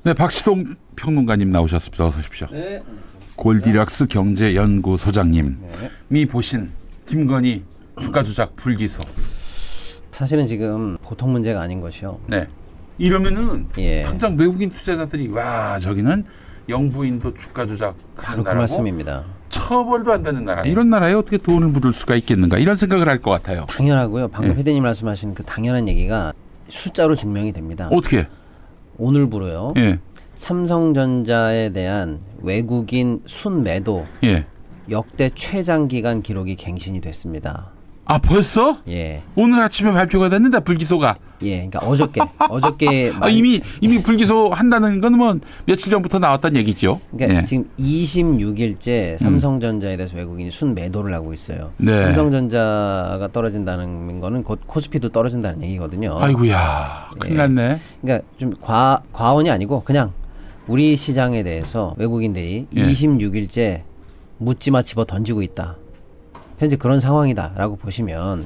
네, 박시동 평론가님 나오셨습니다. 어서 오십시오. 네. 골디락스 경제연구소장님이 네. 보신 김건희 주가 조작 불기소. 사실은 지금 보통 문제가 아닌 것이요. 네. 이러면은 예. 당장 외국인 투자자들이 와 저기는 영부인도 주가 조작하는 바로 그 나라고 말씀입니다. 처벌도 안 되는 나라. 이런 나라에 어떻게 돈을 묻을 수가 있겠는가 이런 생각을 할 것 같아요. 당연하고요. 방금 예. 회대님 말씀하신 그 당연한 얘기가 숫자로 증명이 됩니다. 어떻게? 오늘부로요. 예. 삼성전자에 대한 외국인 순매도 예. 역대 최장 기간 기록이 갱신이 됐습니다. 아 벌써? 예. 오늘 아침에 발표가 됐는데 불기소가. 예. 그러니까 어저께 이미 불기소 한다는 건 뭐 며칠 전부터 나왔던 얘기죠. 그러니까 예. 지금 26일째 삼성전자에 대해서 외국인이 순매도를 하고 있어요. 네. 삼성전자가 떨어진다는 거는 곧 코스피도 떨어진다는 얘기거든요. 아이고야 큰일 났네. 그러니까 좀 과언이 아니고 그냥 우리 시장에 대해서 외국인들이 예. 26일째 묻지마 집어 던지고 있다. 현재 그런 상황이다라고 보시면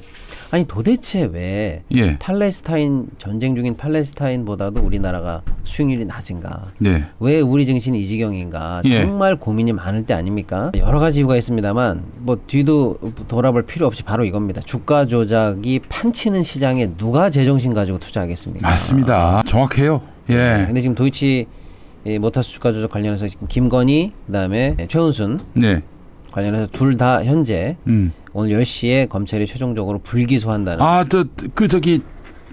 아니 도대체 왜 예. 팔레스타인 전쟁 중인 팔레스타인보다도 우리나라가 수익률이 낮은가? 네. 왜 우리 증시는 이 지경인가? 예. 정말 고민이 많을 때 아닙니까? 여러 가지 이유가 있습니다만 뭐 뒤도 돌아볼 필요 없이 바로 이겁니다. 주가 조작이 판치는 시장에 누가 제정신 가지고 투자하겠습니까? 맞습니다. 정확해요. 예. 근데 지금 도이치 모터스 주가 조작 관련해서 지금 김건희 그다음에 최은순 네. 관련해서 둘 다 현재 오늘 10시에 검찰이 최종적으로 불기소한다는. 저기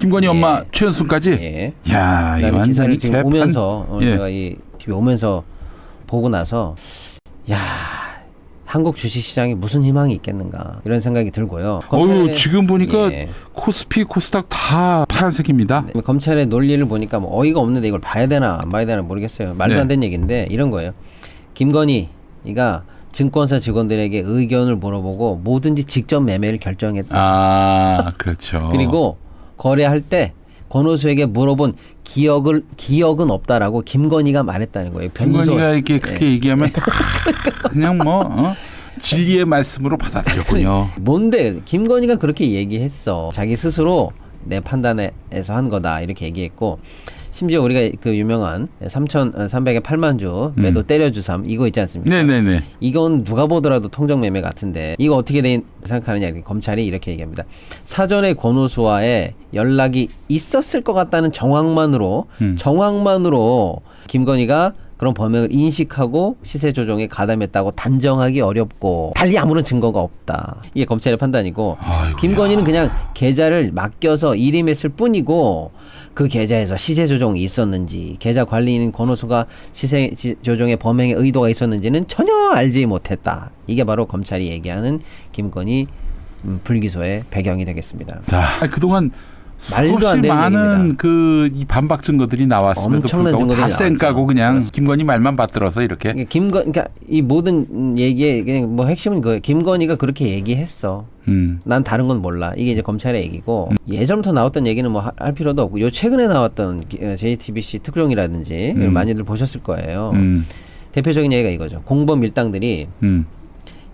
김건희 예. 엄마 최은순까지. 예. 야, 이 그다음에 기사를 완전히 지금 개판. 오면서 예. 제가 이 TV 오면서 보고 나서 야 한국 주식시장에 무슨 희망이 있겠는가 이런 생각이 들고요. 검찰의- 지금 보니까 예. 코스피, 코스닥 다 파란색입니다. 검찰의 논리를 보니까 뭐 어이가 없는데 이걸 봐야 되나 안 봐야 되나 모르겠어요. 말도 네. 안 되는 얘기인데 이런 거예요. 김건희가 증권사 직원들에게 의견을 물어보고 뭐든지 직접 매매를 결정했다. 아, 그렇죠. 그리고 거래할 때 권오수에게 물어본 기억은 없다라고 김건희가 말했다는 거예요. 김건희가 이렇게 그렇게 예. 얘기하면 다 그냥 진리의 말씀으로 받아들였군요. 뭔데 김건희가 그렇게 얘기했어. 자기 스스로 내 판단에서 한 거다 이렇게 얘기했고 심지어 우리가 그 유명한 3,300에 8만 주 매도 때려주삼 이거 있지 않습니까? 네네네. 이건 누가 보더라도 통정매매 같은데 이거 어떻게 생각하느냐 검찰이 이렇게 얘기합니다. 사전에 권오수와의 연락이 있었을 것 같다는 정황만으로 김건희가 그런 범행을 인식하고 시세 조정에 가담했다고 단정하기 어렵고 달리 아무런 증거가 없다. 이게 검찰의 판단이고 아이고야. 김건희는 그냥 계좌를 맡겨서 일임했을 뿐이고 그 계좌에서 시세 조정이 있었는지 계좌 관리인 권오수가 시세 조정의 범행의 의도가 있었는지는 전혀 알지 못했다. 이게 바로 검찰이 얘기하는 김건희 불기소의 배경이 되겠습니다. 자, 그동안 말도 안 수없이 되는 많은 이 반박 증거들이 나왔음에도 엄청난 불구하고 다 증거들이 쌩까고 나왔죠. 그냥 그렇습니다. 김건희 말만 받들어서 이렇게. 그러니까 이 모든 얘기의 그냥 뭐 핵심은 그거예요. 김건희가 그렇게 얘기했어. 난 다른 건 몰라. 이게 이제 검찰의 얘기고 예전부터 나왔던 얘기는 뭐 할 필요도 없고 요 최근에 나왔던 JTBC 특종이라든지 많이들 보셨을 거예요. 대표적인 얘기가 이거죠. 공범 밀당들이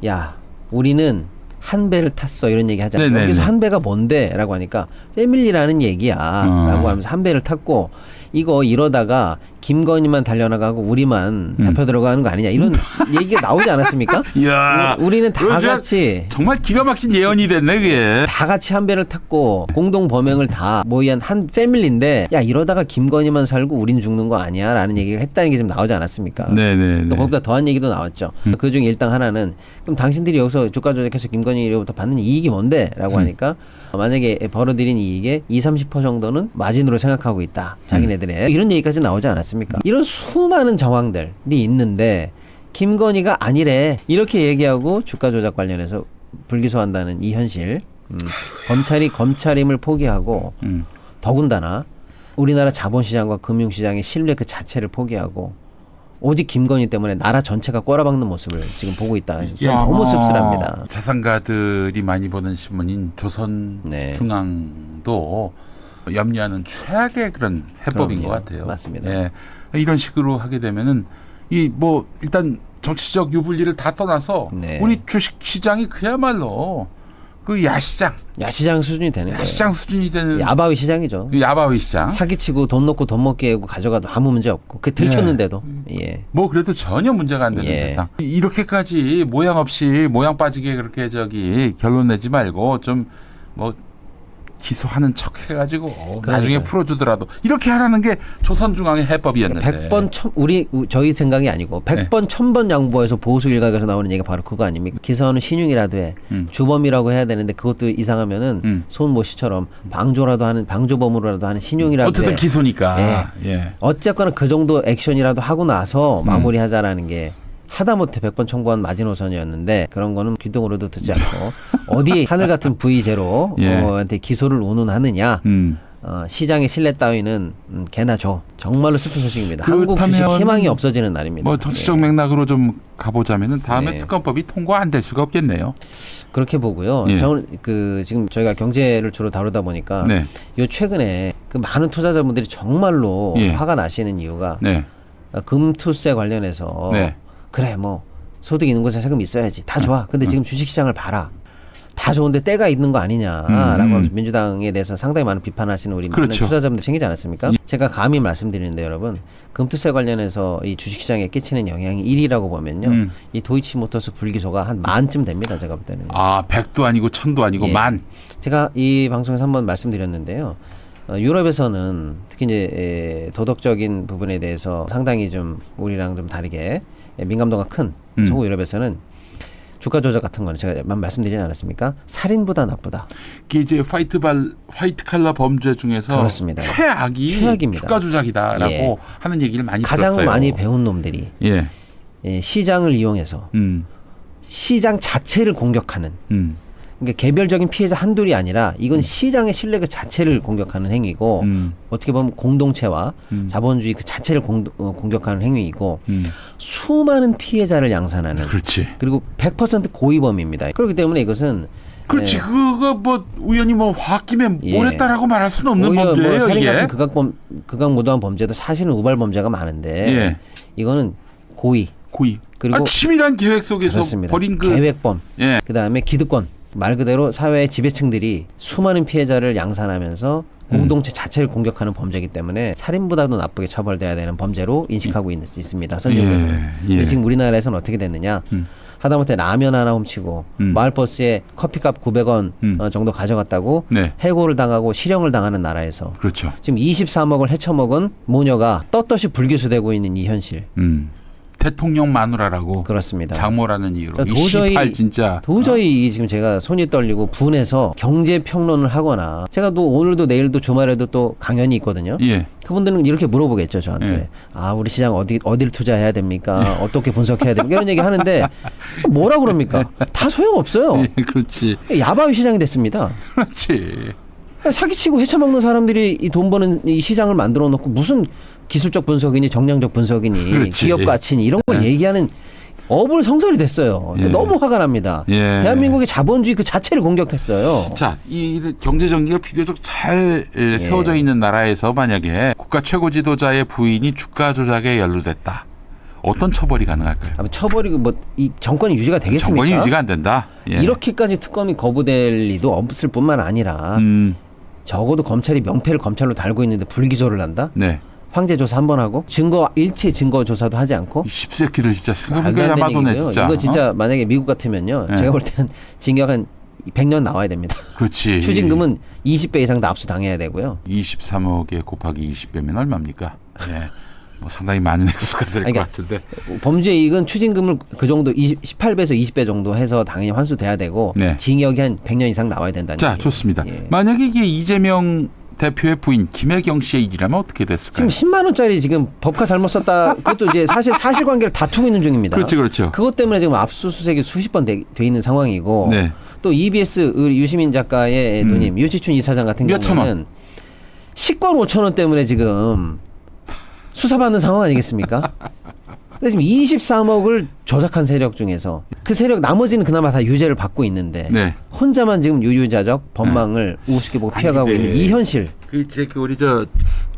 야 우리는 한 배를 탔어 이런 얘기 하잖아요. 네네네. 여기서 한 배가 뭔데? 라고 하니까 패밀리라는 얘기야 라고 하면서 한 배를 탔고 이거 이러다가 김건희만 달려나가고 우리만 잡혀 들어가는 거 아니냐 이런 얘기가 나오지 않았습니까? 이야, 우리는 다 그거 진짜 같이 정말 기가 막힌 예언이 됐네 그게. 다 같이 한 배를 탔고 공동 범행을 다 모의한 한 패밀리인데 야 이러다가 김건희만 살고 우린 죽는 거 아니야 라는 얘기가 했다는 게 지금 나오지 않았습니까? 네네네. 또 거기다 더한 얘기도 나왔죠. 그중 일당 하나는 그럼 당신들이 여기서 주가 조작해서 김건희로부터 받는 이익이 뭔데? 라고 하니까 만약에 벌어들인 이익의 20-30% 정도는 마진으로 생각하고 있다. 자기네들의. 이런 얘기까지 나오지 않았습니까? 이런 수많은 정황들이 있는데 김건희가 아니래. 이렇게 얘기하고 주가 조작 관련해서 불기소한다는 이 현실. 검찰이 검찰임을 포기하고 더군다나 우리나라 자본시장과 금융시장의 신뢰 그 자체를 포기하고 오직 김건희 때문에 나라 전체가 꼬라박는 모습을 지금 보고 있다. 너무 씁쓸합니다. 자산가들이 많이 보는 신문인 조선중앙도 염려하는 최악의 그런 해법인 그럼요. 것 같아요. 맞습니다. 예. 이런 식으로 하게 되면은 일단 정치적 유불리를 다 떠나서 네. 우리 주식 시장이 그야말로 그 야시장 수준이 되는 거예요. 야시장 수준이 되는 야바위 시장이죠. 그 야바위 시장. 사기치고 돈 넣고 돈 먹게 하고 가져가도 아무 문제 없고 그 들켰는데도 예. 뭐 그래도 전혀 문제가 안 되는 예. 세상. 이렇게까지 모양 없이 모양 빠지게 그렇게 결론 내지 말고 좀 뭐 기소하는 척 해가지고 나중에 풀어주더라도 이렇게 하라는 게 조선중앙의 해법이었는데. 100번 저희 생각이 아니고 100번 1000번 양보해서 보수 일각에서 나오는 얘기가 바로 그거 아닙니까? 기소는 신용이라도 해. 주범이라고 해야 되는데 그것도 이상하면은 손모씨처럼 방조범으로라도 하는 신용이라도 어쨌든 해. 기소니까. 예. 어쨌거나 그 정도 액션이라도 하고 나서 마무리하자라는 게 하다못해 100번 청구한 마지노선이었는데 그런 거는 귀등으로도 듣지 않고 어디 하늘 같은 V0 예. 한테 기소를 운운하느냐. 시장의 신뢰 따위는 개나 줘. 정말로 슬픈 소식입니다. 한국 주식 희망이 없어지는 날입니다. 뭐 정치적 맥락으로 좀 가보자면은 다음에 네. 특검법이 통과 안 될 수가 없겠네요. 그렇게 보고요. 예. 저는 지금 저희가 경제를 주로 다루다 보니까 네. 요 최근에 그 많은 투자자분들이 정말로 예. 화가 나시는 이유가 네. 금투세 관련해서 네. 그래 뭐 소득 있는 곳에 세금 있어야지 다 좋아. 근데 지금 주식시장을 봐라. 다 좋은데 때가 있는 거 아니냐라고 민주당에 대해서 상당히 많은 비판하시는 우리 많은 그렇죠. 투자자분들 챙기지 않았습니까? 제가 감히 말씀드리는데 여러분 금투세 관련해서 이 주식시장에 끼치는 영향이 1위라고 보면요. 이 도이치모터스 불기소가 한 만쯤 됩니다. 제가 볼 때는. 아 100도 아니고 1000도 아니고 예. 만. 제가 이 방송에서 한번 말씀드렸는데요. 유럽에서는 특히 이제 도덕적인 부분에 대해서 상당히 좀 우리랑 좀 다르게 민감도가 큰 서구 유럽에서는 주가 조작 같은 거는 제가 말씀드리지 않았습니까? 살인보다 나쁘다. 이게 이제 화이트 칼라 범죄 중에서 그렇습니다. 최악입니다. 주가 조작이다라고 예. 하는 얘기를 많이 가장 들었어요. 많이 배운 놈들이 예. 시장을 이용해서 시장 자체를 공격하는 그러니까 개별적인 피해자 한둘이 아니라 이건 시장의 신뢰 그 자체를 공격하는 행위고 어떻게 보면 공동체와 자본주의 그 자체를 공격하는 행위이고 수많은 피해자를 양산하는 그렇지. 그리고 100% 고의범입니다. 그렇기 때문에 이것은 그렇지. 그거 뭐 우연히 뭐 홧김에 예. 뭘 했다라고 말할 수는 없는 오히려 범죄예요. 뭐 살인 이게. 같은 극악무도한 범죄도 사실은 우발범죄가 많은데 예. 이거는 고의 그리고 치밀한 계획 속에서 그렇습니다. 벌인 그 계획범 예. 그다음에 기득권 말 그대로 사회의 지배층들이 수많은 피해자를 양산하면서 공동체 자체를 공격하는 범죄이기 때문에 살인보다도 나쁘게 처벌돼야 되는 범죄로 인식하고 있습니다. 선진국에서는. 예. 근데 지금 우리나라에서는 어떻게 됐느냐. 하다못해 라면 하나 훔치고 마을버스에 커피값 900원 정도 가져갔다고 네. 해고를 당하고 실형을 당하는 나라에서 그렇죠. 지금 23억을 헤쳐먹은 모녀가 떳떳이 불기소되고 있는 이 현실. 대통령 마누라라고 그렇습니다. 장모라는 이유로 그러니까 도저히 지금 제가 손이 떨리고 분해서 경제 평론을 하거나 제가 또 오늘도 내일도 주말에도 또 강연이 있거든요. 예. 그분들은 이렇게 물어보겠죠 저한테. 예. 아 우리 시장 어디를 투자해야 됩니까? 어떻게 분석해야 됩니까? 이런 얘기 하는데 뭐라 그럽니까? 다 소용없어요. 예, 그렇지. 야바위 시장이 됐습니다. 그렇지. 사기치고 헤쳐먹는 사람들이 이 돈 버는 이 시장을 만들어 놓고 무슨 기술적 분석이니 정량적 분석이니 그렇지. 기업 가치니 이런 걸 얘기하는 어불성설이 됐어요. 예. 너무 화가 납니다. 예. 대한민국의 자본주의 그 자체를 공격했어요. 자, 이 경제 정리가 비교적 잘 세워져 있는 나라에서 만약에 국가 최고 지도자의 부인이 주가 조작에 연루됐다. 어떤 처벌이 가능할까요? 처벌이 이 정권이 유지가 되겠습니까? 정권이 유지가 안 된다. 예. 이렇게까지 특검이 거부될 리도 없을 뿐만 아니라 적어도 검찰이 명패를 검찰로 달고 있는데 불기소를 한다? 네. 황제 조사 한 번 하고 일체 증거 조사도 하지 않고 이 십새끼들 진짜 말도 생각해보니까 안 되는 야마도네 얘기고요. 진짜. 이거 진짜 만약에 미국 같으면요. 네. 제가 볼 때는 징역 한 100년 나와야 됩니다. 그렇지. 추징금은 20배 이상 다 압수당해야 되고요. 23억에 곱하기 20배면 얼마입니까? 예. 뭐 상당히 많은 액수가 될 것 그러니까 같은데. 범죄 이익은 추징금을 그 정도 18배에서 20배 정도 해서 당연히 환수돼야 되고 네. 징역이 한 100년 이상 나와야 된다는 자, 얘기예요. 좋습니다. 예. 만약에 이게 이재명 대표의 부인 김혜경 씨의 일이라면 어떻게 됐을까요? 지금 10만 원짜리 지금 법카 잘못 썼다. 그것도 이제 사실관계를 다투고 있는 중입니다. 그렇죠. 그것 때문에 지금 압수수색이 수십 번 돼 있는 상황이고 네. 또 EBS 우리 유시민 작가의 누님 유지춘 이사장 같은 몇천 경우는 10권 5천 원 때문에 지금 수사받는 상황 아니겠습니까? 근데 지금 23억을 조작한 세력 중에서 그 세력 나머지는 그나마 다 유죄를 받고 있는데 네. 혼자만 지금 유유자적 법망을 우습게 보고 피해가고 아니, 있는 이 현실. 그 이제 우리 저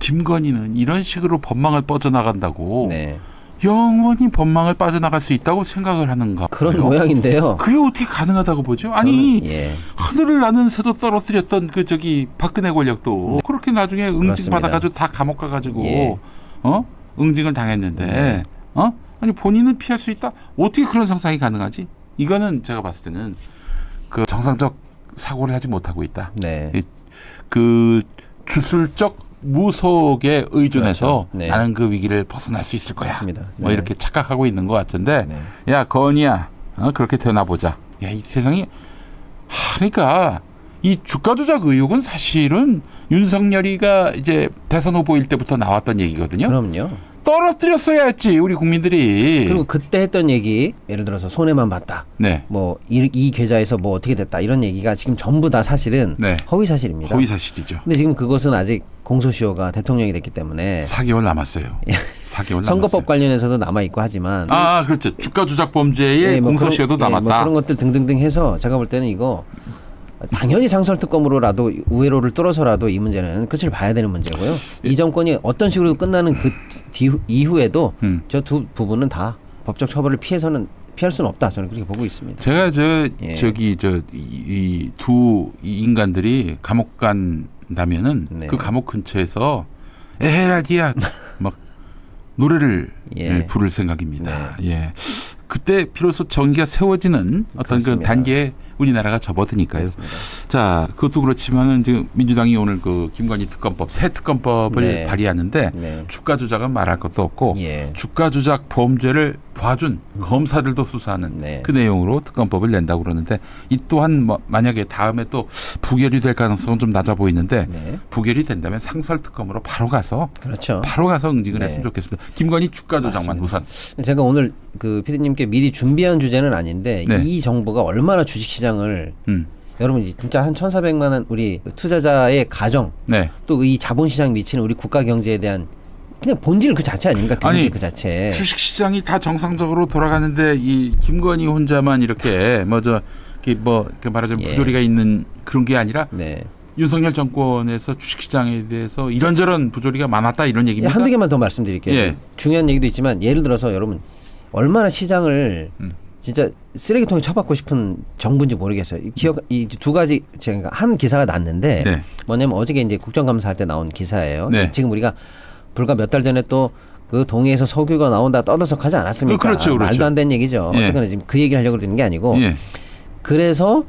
김건희는 이런 식으로 법망을 뻗어나간다고 네. 영원히 법망을 빠져나갈 수 있다고 생각을 하는가 그런 봐요. 모양인데요. 그게 어떻게 가능하다고 보죠? 아니 저는, 예. 하늘을 나는 새도 떨어뜨렸던 그 저기 박근혜 권력도 그렇게 나중에 응징 그렇습니다. 받아가지고 다 감옥 가가지고 예. 응징을 당했는데 네. 아니 본인은 피할 수 있다? 어떻게 그런 상상이 가능하지? 이거는 제가 봤을 때는 그 정상적 사고를 하지 못하고 있다. 네. 그 주술적 무속에 의존해서 그렇죠. 네. 나는 그 위기를 벗어날 수 있을 거야. 맞습니다. 뭐 네. 이렇게 착각하고 있는 것 같은데, 네. 야 건이야, 그렇게 태어나 보자. 야 이 세상이, 그러니까 이 주가 조작 의혹은 사실은 윤석열이가 이제 대선 후보일 때부터 나왔던 얘기거든요. 그럼요. 떨어뜨렸어야 했지 우리 국민들이. 그리고 그때 했던 얘기, 예를 들어서 손해만 봤다. 네. 뭐 이 계좌에서 뭐 어떻게 됐다 이런 얘기가 지금 전부 다 사실은 네. 허위 사실입니다. 허위 사실이죠. 근데 지금 그것은 아직 공소시효가 대통령이 됐기 때문에 4개월 남았어요. 4개월 남았어요. 선거법 관련해서도 남아 있고 하지만 그렇죠. 주가 조작 범죄의 예, 뭐 공소시효도 그런, 남았다. 뭐 그런 것들 등등등 해서 제가 볼 때는 이거 당연히 상설특검으로라도 우회로를 뚫어서라도 이 문제는 끝을 봐야 되는 문제고요. 이 정권이 어떤 식으로 끝나는 그 이후에도 저 두 부분은 다 법적 처벌을 피해서는 피할 수는 없다. 저는 그렇게 보고 있습니다. 제가 예. 저기 이 두 인간들이 감옥 간다면은 네. 그 감옥 근처에서 에헤라디야 막 노래를 예. 부를 생각입니다. 예. 그때 비로소 정기가 세워지는 어떤 그 그렇습니다. 단계에 우리나라가 접어드니까요. 그렇습니다. 자, 그것도 그렇지만은 지금 민주당이 오늘 그 김건희 특검법 새 특검법을 네. 발의하는데 네. 주가 조작은 말할 것도 없고 예. 주가 조작 범죄를 봐준 검사들도 수사하는 네. 그 내용으로 특검법을 낸다고 그러는데 이 또한 뭐 만약에 다음에 또 부결이 될 가능성은 좀 낮아 보이는데 네. 부결이 된다면 상설 특검으로 바로 가서 그렇죠. 응징을 네. 했으면 좋겠습니다. 김건희 주가 조작만 우선. 제가 오늘 그 피디님께 미리 준비한 주제는 아닌데 네. 이 정부가 얼마나 주식시장을 여러분 진짜 한 1,400만 원 우리 투자자의 가정 네. 또 이 자본시장 미치는 우리 국가 경제에 대한 그냥 본질 그 자체 아닙니까? 경제 아니, 그 자체. 주식시장이 다 정상적으로 돌아가는데 이 김건희 혼자만 이렇게 이렇게 말하자면 예. 부조리가 있는 그런 게 아니라 네. 윤석열 정권에서 주식시장에 대해서 이런저런 부조리가 많았다 이런 얘기입니까? 한두 개만 더 말씀드릴게요. 예. 중요한 얘기도 있지만 예를 들어서 여러분 얼마나 시장을 진짜 쓰레기통에 쳐박고 싶은 정부인지 모르겠어요. 이 두 가지 제가 한 기사가 났는데 네. 뭐냐면 어저께 이제 국정감사할 때 나온 기사예요. 네. 지금 우리가 불과 몇 달 전에 또 그 동해에서 석유가 나온다 떠들썩하지 않았습니까? 그렇죠. 말도 안 되는 얘기죠. 예. 어쨌거나 지금 그 얘기를 하려고 그러는 게 아니고 예. 그래서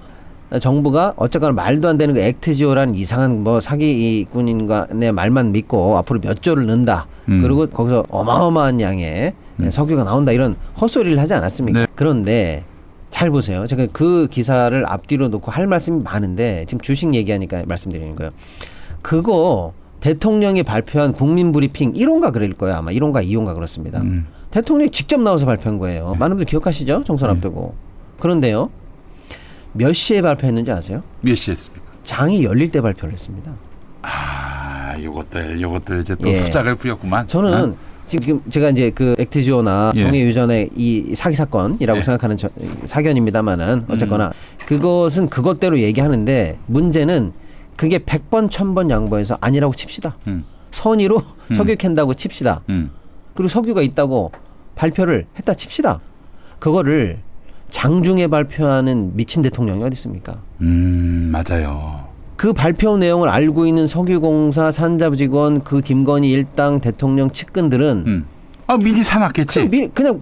정부가 어쨌거나 말도 안 되는 그 액트지오라는 이상한 뭐 사기꾼인간의 말만 믿고 앞으로 몇 조를 넣는다. 그리고 거기서 어마어마한 양의 석유가 나온다 이런 헛소리를 하지 않았습니까? 네. 그런데 잘 보세요. 제가 그 기사를 앞뒤로 놓고 할 말씀이 많은데 지금 주식 얘기하니까 말씀드리는 거예요. 그거 대통령이 발표한 국민 브리핑 1호인가 그럴 거예요. 아마 1호인가 2호인가 그렇습니다. 대통령이 직접 나와서 발표한 거예요. 많은 분들 기억하시죠? 총선 앞두고. 그런데요. 몇 시에 발표했는지 아세요? 몇 시에 했습니까? 장이 열릴 때 발표를 했습니다. 요것들 이제 또 예. 수작을 부렸구만. 저는 지금 제가 이제 그 액트지오나 예. 동해 유전의 이 사기 사건이라고 예. 생각하는 사견입니다만은 어쨌거나 그것은 그것대로 얘기하는데 문제는 그게 100번 1000번 양보해서 아니라고 칩시다. 선의로 석유 캔다고 칩시다. 그리고 석유가 있다고 발표를 했다 칩시다. 그거를 장중에 발표하는 미친 대통령이 어디 있습니까? 맞아요. 그 발표 내용을 알고 있는 석유공사 산자 직원 그 김건희 일당 대통령 측근들은 미리 사놨겠지. 그냥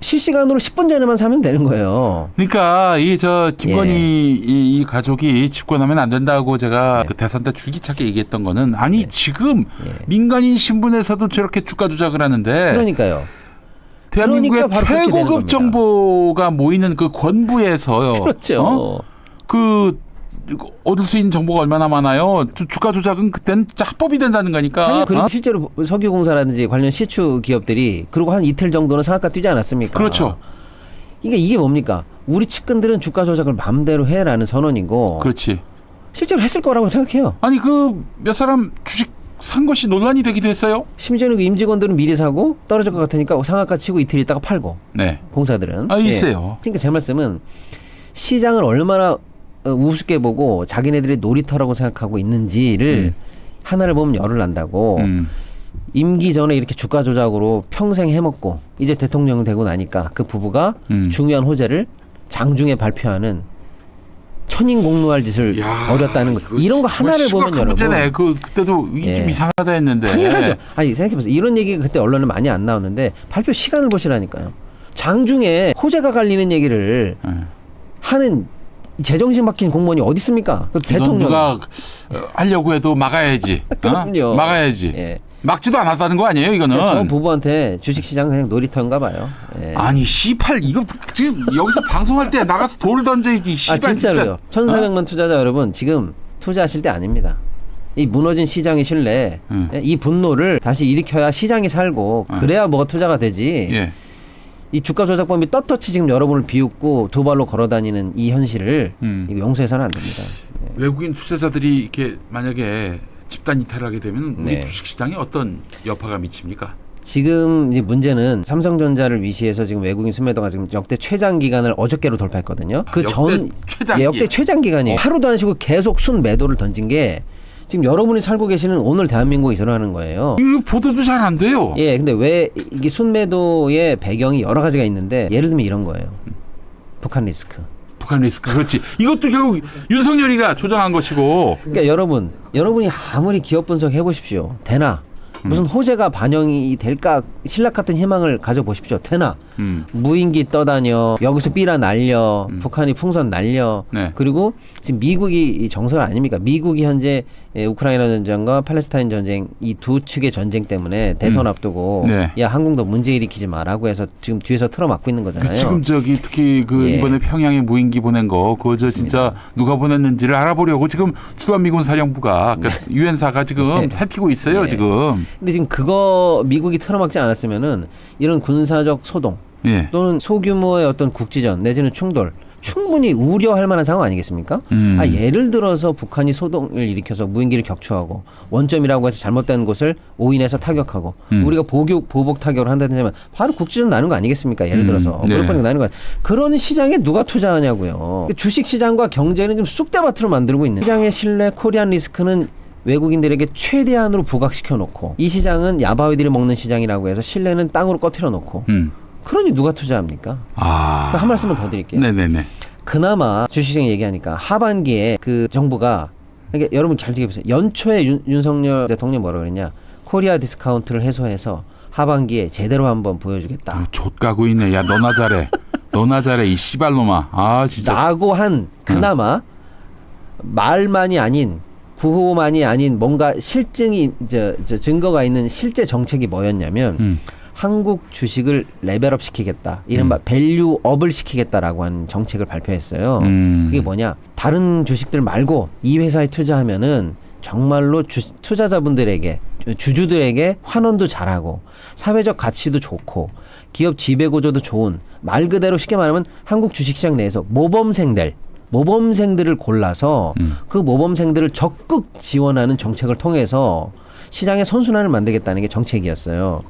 실시간으로 10분 전에만 사면 되는 거예요. 그러니까 김건희 예. 이 가족이 집권하면 안 된다고 제가 그 대선 때 줄기차게 얘기했던 거는 지금 민간인 신분에서도 저렇게 주가 조작을 하는데 그러니까요. 대한민국의 그러니까 바로 그렇게 되는 최고급 겁니다. 정보가 모이는 그 권부에서요. 그렇죠. 그 얻을 수 있는 정보가 얼마나 많아요. 주가 조작은 그때는 진짜 합법이 된다는 거니까. 당연히 그리고 실제로 석유공사라든지 관련 시추 기업들이 그리고 한 이틀 정도는 상한가 뛰지 않았습니까? 그렇죠. 이게 뭡니까? 우리 측근들은 주가 조작을 마음대로 해라는 선언이고 그렇지. 실제로 했을 거라고 생각해요. 아니 그 몇 사람 주식 산 것이 논란이 되기도 했어요. 심지어는 그 임직원들은 미리 사고 떨어질 것 같으니까 상한가 치고 이틀 있다가 팔고 네. 공사들은. 있어요. 그러니까 제 말씀은 시장을 얼마나 우습게 보고 자기네들이 놀이터라고 생각하고 있는지를 하나를 보면 열을 난다고 임기 전에 이렇게 주가 조작으로 평생 해먹고 이제 대통령 되고 나니까 그 부부가 중요한 호재를 장중에 발표하는 천인공노할 짓을 야, 벌였다는 거. 이거 이런 거 하나를 보면 심각한 여러분. 문제네. 그때도 이게 좀 예. 이상하다 했는데. 당연하죠. 아니 생각해보세요. 이런 얘기가 그때 언론에 많이 안 나왔는데 발표 시간을 보시라니까요. 장중에 호재가 갈리는 얘기를 예. 하는 제정신 박힌 공무원이 어디 있습니까? 그 이건 대통령. 누가 하려고 해도 막아야지. 그럼요. 막아야지. 예. 막지도 않았다는 거 아니에요, 이거는? 저 부부한테 주식시장 그냥 놀이터인가 봐요. 예. 아니 C8 이거 지금 여기서 방송할 때 나가서 돌 던져야지. 아 씨발, 진짜로요. 진짜. 1,400만 투자자 여러분 지금 투자하실 때 아닙니다. 이 무너진 시장의 신뢰, 이 분노를 다시 일으켜야 시장이 살고 그래야 뭐가 투자가 되지. 예. 이 주가 조작범이 떳떳이 지금 여러분을 비웃고 두 발로 걸어다니는 이 현실을 이거 용서해서는 안 됩니다. 외국인 투자자들이 이렇게 만약에 집단 이탈을 하게 되면 우리 네. 주식시장에 어떤 여파가 미칩니까? 지금 이제 문제는 삼성전자를 위시해서 지금 외국인 순매도가 지금 역대 최장 기간을 어저께로 돌파했거든요. 그 전 최장기. 역대 최장 기간이에요. 하루도 안 쉬고 계속 순매도를 던진 게 지금 여러분이 살고 계시는 오늘 대한민국이 일어나는 거예요. 이거 보도도 잘 안 돼요. 예, 근데 왜 이게 순매도의 배경이 여러 가지가 있는데 예를 들면 이런 거예요. 북한 리스크. 북한 리스크 그렇지. 이것도 결국 윤석열이가 조장한 것이고. 그러니까 여러분이 아무리 기업 분석 해보십시오. 되나? 무슨 호재가 반영이 될까 신락 같은 희망을 가져보십시오. 되나? 무인기 떠다녀 여기서 삐라 날려 북한이 풍선 날려 네. 그리고 지금 미국이 이 정설 아닙니까? 미국이 현재 우크라이나 전쟁과 팔레스타인 전쟁 이 두 측의 전쟁 때문에 대선 앞두고 네. 야 한국도 문제 일으키지 마라고 해서 지금 뒤에서 틀어막고 있는 거잖아요. 그 지금 저기 특히 그 예. 이번에 평양에 무인기 보낸 거 그거 저 진짜 누가 보냈는지를 알아보려고 지금 주한미군 사령부가 그러니까 유엔사가 지금 살피고 있어요. 네. 지금. 근데 지금 그거 미국이 틀어막지 않았으면은 이런 군사적 소동 예. 또는 소규모의 어떤 국지전 내지는 충돌 충분히 우려할 만한 상황 아니겠습니까? 예를 들어서 북한이 소동을 일으켜서 무인기를 격추하고 원점이라고 해서 잘못된 곳을 오인해서 타격하고 우리가 보복 타격을 한다든지 하면 바로 국지전 나는 거 아니겠습니까? 예를 들어서 네. 그럴 뻔히 나는 거 그런 시장에 누가 투자하냐고요. 주식 시장과 경제는 좀 쑥대밭으로 만들고 있는 시장의 신뢰 코리안 리스크는 외국인들에게 최대한으로 부각시켜 놓고 이 시장은 야바위들이 먹는 시장이라고 해서 신뢰는 땅으로 꺼트려 놓고 그러니 누가 투자합니까? 아. 한 말씀만 더 드릴게요. 네네네. 그나마 주식시장 얘기하니까 하반기에 그 정부가 그러니까 여러분 잘 지켜보세요. 연초에 윤석열 대통령이 뭐라고 그랬냐? 코리아 디스카운트를 해소해서 하반기에 제대로 한번 보여주겠다. 좆가고 있네. 야 너나 잘해. 너나 잘해 이 씨발놈아. 아 진짜. 라고 한 그나마 말만이 아닌 구호만이 아닌 뭔가 실증이 증거가 있는 실제 정책이 뭐였냐면 한국 주식을 레벨업 시키겠다. 이른바 밸류업을 시키겠다라고 하는 정책을 발표했어요. 그게 뭐냐? 다른 주식들 말고 이 회사에 투자하면은 정말로 투자자분들에게 주주들에게 환원도 잘하고 사회적 가치도 좋고 기업 지배구조도 좋은 말 그대로 쉽게 말하면 한국 주식시장 내에서 모범생들을 골라서 그 모범생들을 적극 지원하는 정책을 통해서 시장의 선순환을 만들겠다는 게 정책이었어요.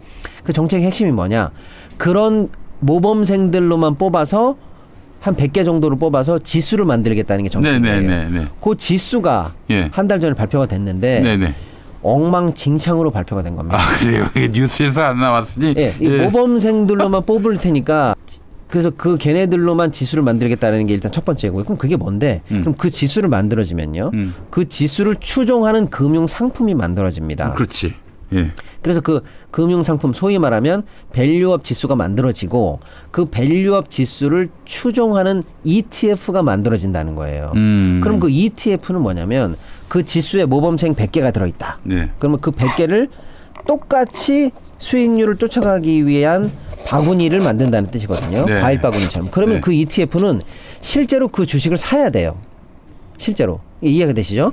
그 정책의 핵심이 뭐냐? 그런 모범생들로만 뽑아서 한 100개 정도를 뽑아서 지수를 만들겠다는 게 정책이에요. 네네네. 그 지수가 예. 한 달 전에 발표가 됐는데 네네. 엉망진창으로 발표가 된 겁니다. 아 그래요. 이게 뉴스에서 안 나왔으니. 예, 이 모범생들로만 뽑을 테니까 그래서 그 걔네들로만 지수를 만들겠다는 게 일단 첫 번째고요. 그럼 그게 뭔데? 그럼 그 지수를 만들어지면요. 그 지수를 추종하는 금융 상품이 만들어집니다. 그렇지. 예. 그래서 그 금융 상품 소위 말하면 밸류업 지수가 만들어지고 그 밸류업 지수를 추종하는 ETF가 만들어진다는 거예요. 그럼 그 ETF는 뭐냐면 그 지수에 모범생 100개가 들어있다. 네. 그러면 그 100개를 똑같이 수익률을 쫓아가기 위한 바구니를 만든다는 뜻이거든요. 네. 과일 바구니처럼. 그러면 네. 그 ETF는 실제로 그 주식을 사야 돼요. 실제로. 이해가 되시죠?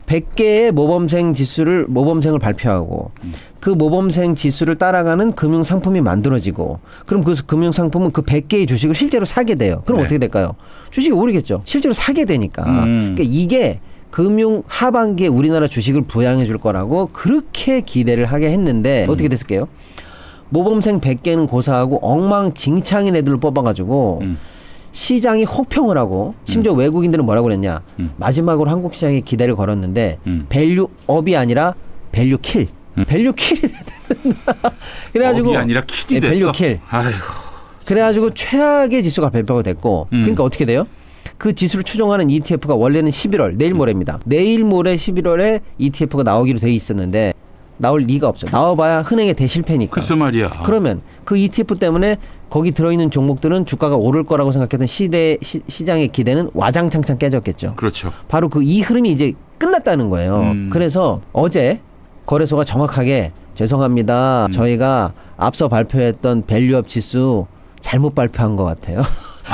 100개의 모범생을 발표하고 그 모범생 지수를 따라가는 금융 상품이 만들어지고 그럼 그 금융 상품은 그 100개의 주식을 실제로 사게 돼요. 그럼 네. 어떻게 될까요? 주식이 오르겠죠. 실제로 사게 되니까. 그러니까 이게 금융 하반기에 우리나라 주식을 부양해 줄 거라고 그렇게 기대를 하게 했는데 어떻게 됐을까요? 모범생 100개는 고사하고 엉망진창인 애들을 뽑아가지고 시장이 혹평을 하고 심지어 외국인들은 뭐라고 그랬냐. 마지막으로 한국 시장에 기대를 걸었는데 밸류업이 아니라 밸류킬. 밸류킬이 됐는데 그래가지고 업이 아니라 킬이 예, 됐어. 밸류 킬. 아이고. 그래가지고 최악의 지수가 발표가 됐고 그러니까 어떻게 돼요? 그 지수를 추종하는 ETF가 원래는 11월 내일 모레입니다. 내일 모레 11월에 ETF가 나오기로 돼 있었는데 나올 리가 없죠. 나와봐야 흔행의 대실패니까. 글쎄 말이야. 그러면 그 ETF 때문에 거기 들어있는 종목들은 주가가 오를 거라고 생각했던 시장의 기대는 와장창창 깨졌겠죠. 그렇죠. 바로 그 이 흐름이 이제 끝났다는 거예요. 그래서 어제 거래소가 정확하게 죄송합니다. 저희가 앞서 발표했던 밸류업 지수 잘못 발표한 것 같아요.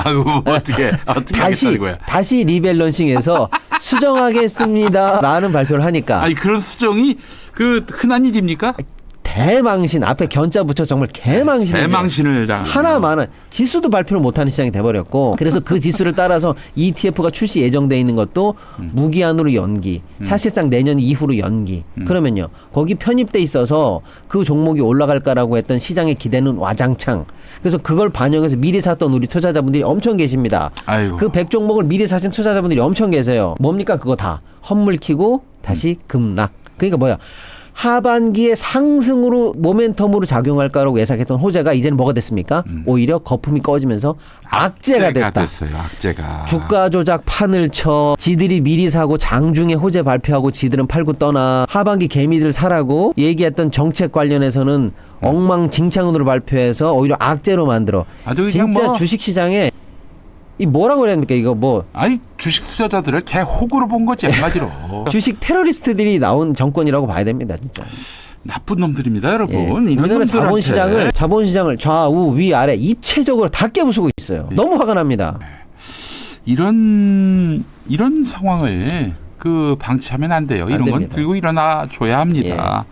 아유 어떻게 하겠다는 거야. 다시 리밸런싱해서 수정하겠습니다라는 발표를 하니까 아니 그런 수정이 그 흔한 일입니까? 대망신 앞에 견자 붙여 정말 개망신이죠. 대망신을 당. 하나만은 지수도 발표를 못하는 시장이 돼버렸고 그래서 그 지수를 따라서 ETF가 출시 예정돼 있는 것도 무기한으로 연기 사실상 내년 이후로 연기 그러면요 거기 편입돼 있어서 그 종목이 올라갈까라고 했던 시장의 기대는 와장창 그래서 그걸 반영해서 미리 샀던 우리 투자자분들이 엄청 계십니다. 아이고. 그 100종목을 미리 사신 투자자분들이 엄청 계세요. 뭡니까 그거 다 헛물 키고 다시 급락. 그러니까 뭐야 하반기에 상승으로 모멘텀으로 작용할까라고 예상했던 호재가 이제는 뭐가 됐습니까? 오히려 거품이 꺼지면서 악재가 됐다. 됐어요. 악재가. 주가 조작 판을 쳐 지들이 미리 사고 장중에 호재 발표하고 지들은 팔고 떠나 하반기 개미들 사라고 얘기했던 정책 관련해서는 엉망진창으로 발표해서 오히려 악재로 만들어 아주 그냥 진짜 뭐- 주식시장에 이 뭐라고 해야 됩니까 이거 뭐 아니 주식 투자자들을 개 호구로 본 거지 한마디로. 주식 테러리스트들이 나온 정권이라고 봐야 됩니다 진짜. 나쁜 놈들입니다, 여러분. 예. 이런 우리나라 놈들한테. 자본시장을 좌우 위아래 입체적으로 다 깨부수고 있어요. 너무 화가 납니다. 이런 상황을 그 방치하면 안 돼요. 이런 건 됩니다. 들고 일어나 줘야 합니다.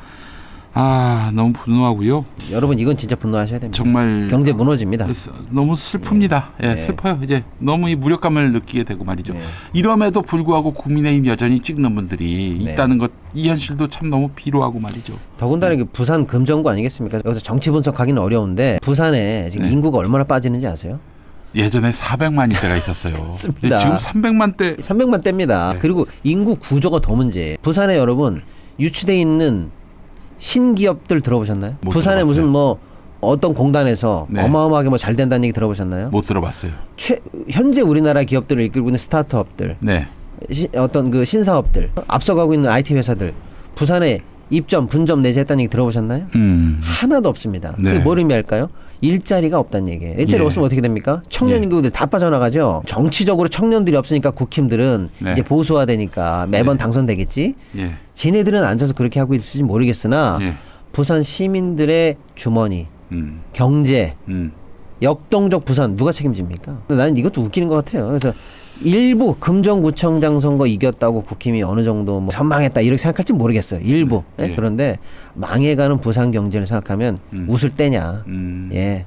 아 너무 분노하고요. 여러분 이건 진짜 분노하셔야 됩니다. 정말 경제 무너집니다. 너무 슬픕니다. 예, 슬퍼요. 이제 너무 이 무력감을 느끼게 되고 말이죠. 이럼에도 불구하고 국민의힘 여전히 찍는 분들이 네. 있다는 것, 이 현실도 참 너무 비루하고 말이죠. 더군다나 이게 부산 금정구 아니겠습니까? 여기서 정치 분석하기는 어려운데 부산에 지금 네. 인구가 얼마나 빠지는지 아세요? 예전에 400만일 때가 있었어요. 맞습니다. 지금 300만 대. 300만 대입니다. 네. 그리고 인구 구조가 더 문제. 부산에 여러분 유치돼 있는 신기업들 들어보셨나요? 못 부산에 들어봤어요. 무슨 뭐 어떤 공단에서 네. 어마어마하게 뭐 잘 된다는 얘기 들어보셨나요? 못 들어봤어요. 현재 우리나라 기업들을 이끌고 있는 스타트업들, 네. 어떤 그 신사업들, 앞서가고 있는 IT 회사들, 부산에 입점, 분점 내재했다는 얘기 들어보셨나요? 하나도 없습니다. 네. 그게 뭘 의미할까요? 일자리가 없다는 얘기예요. 일자리 예. 없으면 어떻게 됩니까? 청년 예. 인구들 다 빠져나가죠. 정치적으로 청년들이 없으니까 국힘들은 네. 이제 보수화되니까 매번 네. 당선되겠지. 예. 지네들은 앉아서 그렇게 하고 있을지 모르겠으나 예. 부산 시민들의 주머니, 음. 경제, 음. 역동적 부산 누가 책임집니까? 나는 이것도 웃기는 것 같아요. 그래서 일부 금정구청장 선거 이겼다고 국힘이 어느 정도 뭐 선망했다 이렇게 생각할지 모르겠어요. 일부. 네. 예? 그런데 망해가는 부산 경제를 생각하면 웃을 때냐. 예.